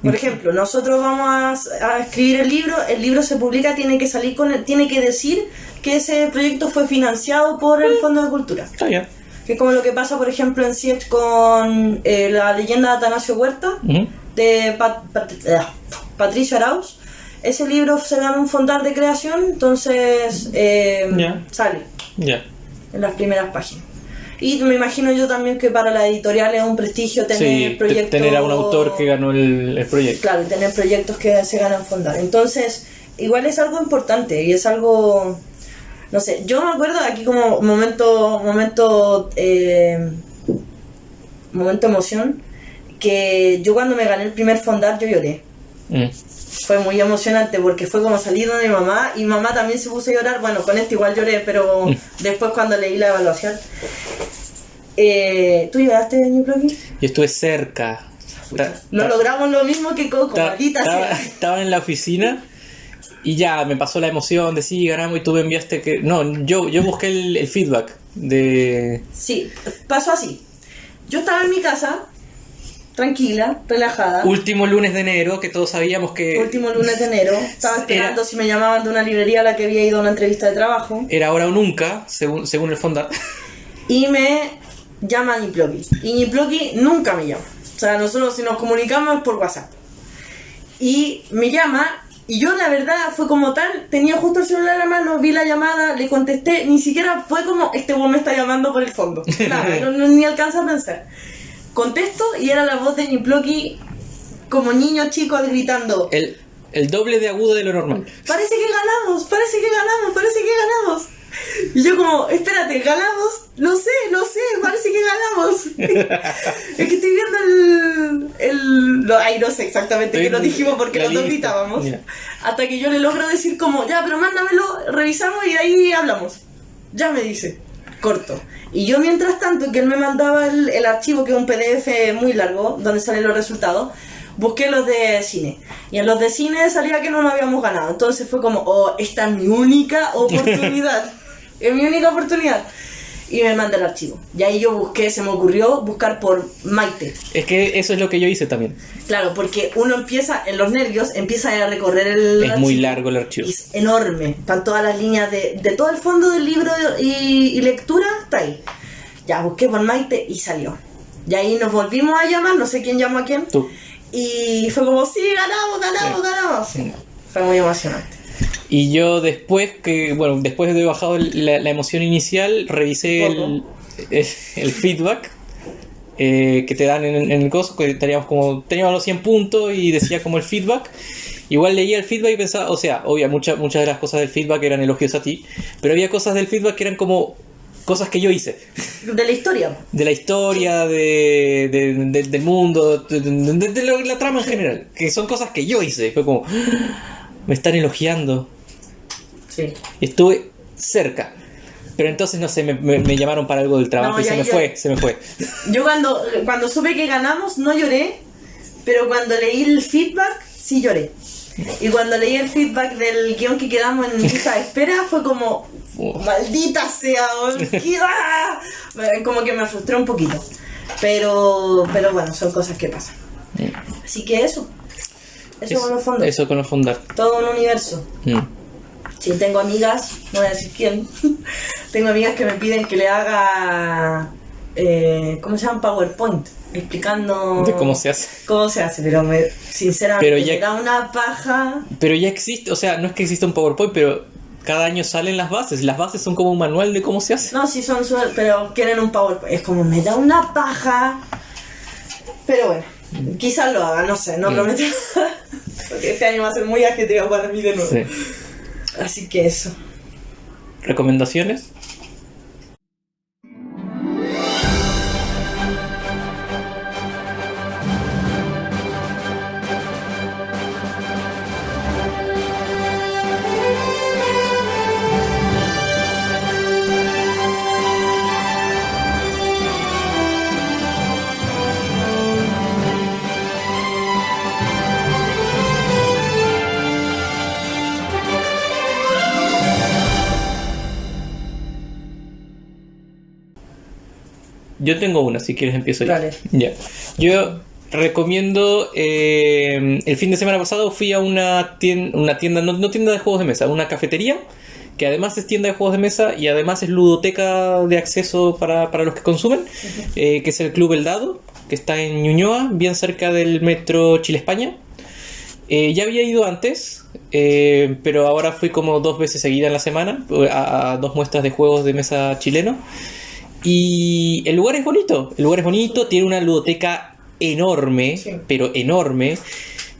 Por ejemplo, nosotros vamos a escribir el libro se publica, tiene que salir tiene que decir que ese proyecto fue financiado por el Fondo de Cultura. Está bien. Que es como lo que pasa, por ejemplo, en Siege con la leyenda de Atanasio Huerta, de Patricio Arauz. Ese libro se gana un fondar de creación, entonces sale en las primeras páginas. Y me imagino yo también que para la editorial es un prestigio tener proyectos... tener a un autor que ganó el proyecto. Claro, y tener proyectos que se ganan fondar. Entonces, igual es algo importante y es algo... No sé, yo me acuerdo aquí como momento emoción, que yo cuando me gané el primer fondar yo lloré. Fue muy emocionante porque fue como salir de mi mamá y mi mamá también se puso a llorar. Bueno, con esto igual lloré, pero después cuando leí la evaluación. ¿Tú lloraste, New Plugin? Yo estuve cerca. No logramos lo mismo que Coco, maldita sea. Estaba en la oficina. Y ya, me pasó la emoción de sí, ganamos y tú me enviaste que... No, yo busqué el feedback de... Sí, pasó así. Yo estaba en mi casa, tranquila, relajada. Último lunes de enero, que todos sabíamos que... Último lunes de enero. Estaba esperando si me llamaban de una librería a la que había ido a una entrevista de trabajo. Era ahora o nunca, según el fondar. Y me llama Ñiploqui. Y Ñiploqui nunca me llama. O sea, nosotros si nos comunicamos es por WhatsApp. Y me llama... Y yo la verdad fue como tal, tenía justo el celular en la mano, vi la llamada, le contesté, ni siquiera fue como, este weón me está llamando por el fondo. Nada, ni alcanza a pensar. Contesto y era la voz de Ñiploqui como niño chico gritando. El doble de agudo de lo normal. Parece que ganamos. Y yo como, espérate, ¿ganamos? Lo sé, parece que ganamos. Es que estoy viendo no sé exactamente qué nos dijimos porque los dos gritábamos. Yeah. Hasta que yo le logro decir como, ya, pero mándamelo, revisamos y ahí hablamos. Ya me dice, corto. Y yo mientras tanto que él me mandaba el archivo, que es un PDF muy largo, donde salen los resultados, busqué los de cine. Y en los de cine salía que no nos habíamos ganado. Entonces fue como, esta es mi única oportunidad. Es mi única oportunidad. Y me manda el archivo. Y ahí yo busqué, se me ocurrió buscar por Maite. Es que eso es lo que yo hice también. Claro, porque uno empieza, en los nervios, empieza a recorrer el archivo. Muy largo el archivo. Es enorme. Están todas las líneas de todo el fondo del libro y lectura, está ahí. Ya, busqué por Maite y salió. Y ahí nos volvimos a llamar, no sé quién llamó a quién. Tú. Y fue como, sí, ganamos. Sí. Fue muy emocionante. Y yo después de haber bajado la emoción inicial, revisé el feedback que te dan en el coso, que teníamos los 100 puntos y decía como el feedback. Igual leía el feedback y pensaba, o sea, obvio, muchas de las cosas del feedback eran elogios a ti, pero había cosas del feedback que eran como cosas que yo hice. De la historia. De la historia, del mundo, de la trama en general, que son cosas que yo hice. Fue como, me están elogiando. Sí. Estuve cerca. Pero entonces, no sé, me llamaron para algo del trabajo y se me fue. Yo cuando supe que ganamos no lloré, pero cuando leí el feedback sí lloré. Y cuando leí el feedback del guión que quedamos en lista de espera fue como, maldita sea, como que me frustré un poquito. Pero bueno, son cosas que pasan. Así que eso con los fondos. Eso con los fondos. Todo un universo. Sí, tengo amigas, no voy a decir quién, tengo amigas que me piden que le haga, ¿cómo se llama? PowerPoint, explicando de cómo se hace, pero sinceramente me da una paja. Pero ya existe, o sea, no es que exista un PowerPoint, pero cada año salen las bases son como un manual de cómo se hace. No, sí son, pero quieren un PowerPoint, es como me da una paja, pero bueno, quizás lo haga, no sé, no prometo, porque este año va a ser muy ajetreado para mí de nuevo. Sí. Así que eso. ¿Recomendaciones? Yo tengo una, si quieres empiezo yo. Dale. Ya. Yo recomiendo, el fin de semana pasado fui a una tienda, no tienda de juegos de mesa, una cafetería, que además es tienda de juegos de mesa y además es ludoteca de acceso para los que consumen, que es el Club El Dado, que está en Ñuñoa, bien cerca del metro Chile-España. Ya había ido antes, pero ahora fui como 2 veces seguida en la semana a 2 muestras de juegos de mesa chileno. Y el lugar es bonito, tiene una ludoteca enorme, sí, pero enorme.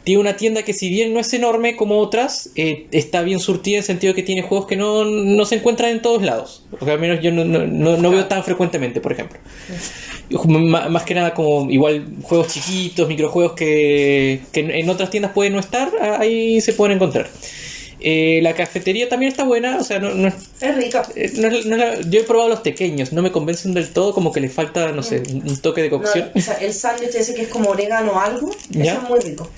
Tiene una tienda que, si bien no es enorme como otras, está bien surtida en el sentido de que tiene juegos que no se encuentran en todos lados. O sea, al menos yo no veo tan frecuentemente, por ejemplo. Más que nada, como igual juegos chiquitos, microjuegos que en otras tiendas pueden no estar, ahí se pueden encontrar. La cafetería también está buena, o sea, es rica. Yo he probado los pequeños, no me convencen del todo, como que le falta, no sé, un toque de cocción. O sea, el sándwich ese que es como orégano o algo, ¿ya? Eso es muy rico.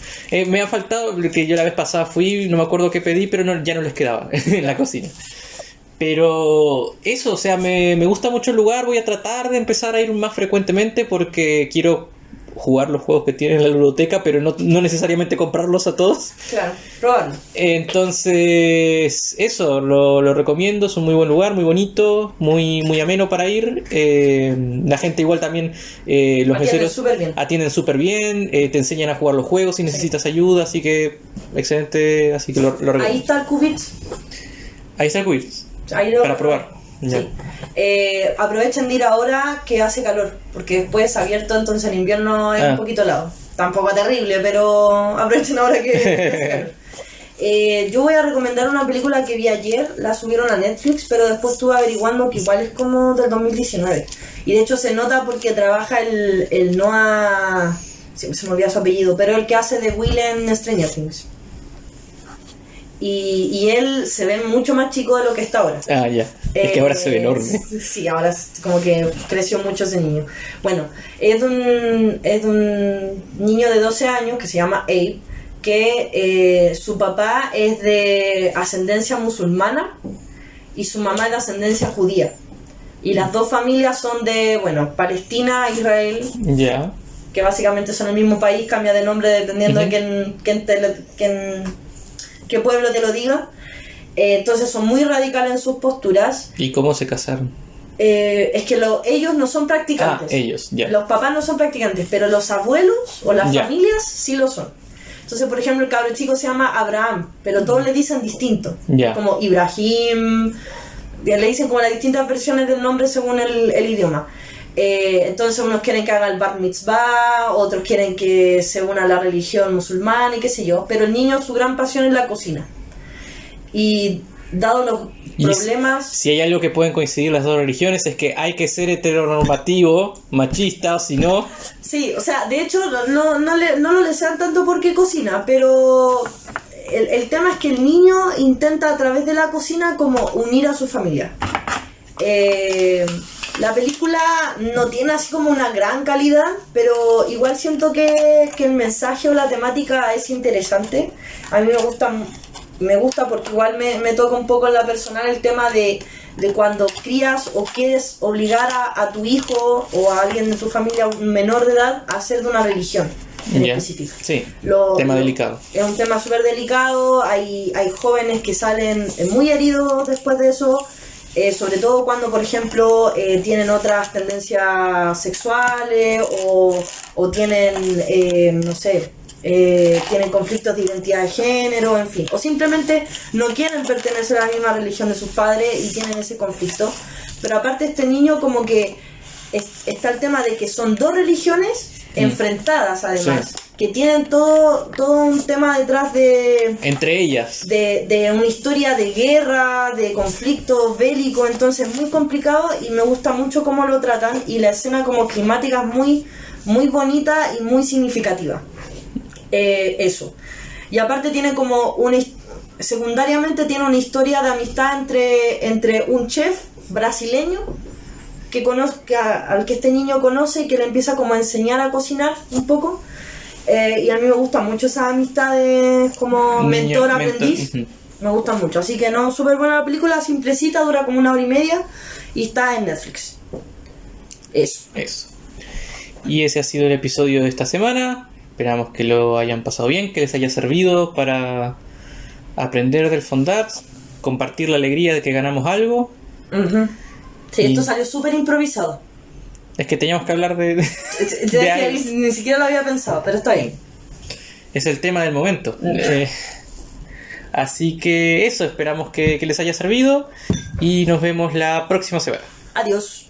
Me ha faltado, que yo la vez pasada fui, no me acuerdo qué pedí, pero ya no les quedaba en la cocina. Pero eso, o sea, me gusta mucho el lugar, voy a tratar de empezar a ir más frecuentemente porque quiero jugar los juegos que tienen en la ludoteca, pero no necesariamente comprarlos a todos. Claro, probarlo. Entonces, eso, lo recomiendo, es un muy buen lugar, muy bonito, muy ameno para ir. La gente igual también, los meseros atienden súper bien, te enseñan a jugar los juegos si necesitas ayuda, así que excelente, así que lo recomiendo. Ahí está el Cubits. Ahí está el Cubits, para probar. Sí. Aprovechen de ir ahora que hace calor, porque después es abierto, entonces en invierno es un poquito helado. Tampoco terrible, pero aprovechen ahora que hace calor. Yo voy a recomendar una película que vi ayer, la subieron a Netflix, pero después estuve averiguando que igual es como del 2019. Y de hecho se nota porque trabaja el Noah... Se me olvidó su apellido, pero el que hace de Will en Stranger Things. Y él se ve mucho más chico de lo que está ahora. Ah, ya. Es que ahora se ve enorme. Sí, ahora como que creció mucho ese niño. Bueno, es de un niño de 12 años que se llama Abe, que su papá es de ascendencia musulmana y su mamá es de ascendencia judía. Y las dos familias son de, Palestina, Israel. Ya. Yeah. Que básicamente son el mismo país, cambia de nombre dependiendo de qué pueblo te lo diga. Entonces son muy radicales en sus posturas. ¿Y cómo se casaron? Es que ellos no son practicantes. Ellos, ya. Los papás no son practicantes, pero los abuelos o las familias sí lo son. Entonces, por ejemplo, el cabro chico se llama Abraham, pero todos le dicen distinto. Como Ibrahim, le dicen como las distintas versiones del nombre según el idioma. Entonces unos quieren que haga el bar mitzvah, otros quieren que se una a la religión musulmana y qué sé yo, pero el niño, su gran pasión es la cocina. Y dado los problemas... Si hay algo que pueden coincidir las dos religiones es que hay que ser heteronormativo, machista, o si no... Sí, o sea, de hecho no lo desean tanto porque cocina, pero el tema es que el niño intenta a través de la cocina como unir a su familia. La película no tiene así como una gran calidad, pero igual siento que el mensaje o la temática es interesante. A mí me gusta porque igual me toca un poco en la personal el tema de cuando crías o quieres obligar a tu hijo o a alguien de tu familia, un menor de edad, a ser de una religión en específico. Sí, tema delicado. Es un tema súper delicado, hay jóvenes que salen muy heridos después de eso. Sobre todo cuando, por ejemplo, tienen otras tendencias sexuales o tienen, tienen conflictos de identidad de género, en fin. O simplemente no quieren pertenecer a la misma religión de sus padres y tienen ese conflicto. Pero aparte este niño como que está el tema de que son dos religiones enfrentadas además, que tienen todo un tema detrás de... Entre ellas. De una historia de guerra, de conflictos bélicos, entonces muy complicado y me gusta mucho cómo lo tratan y la escena como climática es muy, muy bonita y muy significativa. Eso. Y aparte tiene como secundariamente tiene una historia de amistad entre un chef brasileño al que este niño conoce y que le empieza como a enseñar a cocinar un poco, y a mí me gustan mucho esas amistades como mentor-aprendiz, me gustan mucho, así que súper buena la película, simplecita, dura como 1 hora y media y está en Netflix. Eso. Y ese ha sido el episodio de esta semana. Esperamos que lo hayan pasado bien, que les haya servido para aprender del Fondat, compartir la alegría de que ganamos algo. Sí, esto salió súper improvisado. Es que teníamos que hablar de ni siquiera lo había pensado, pero está bien. Es el tema del momento. Así que eso, esperamos que les haya servido y nos vemos la próxima semana. Adiós.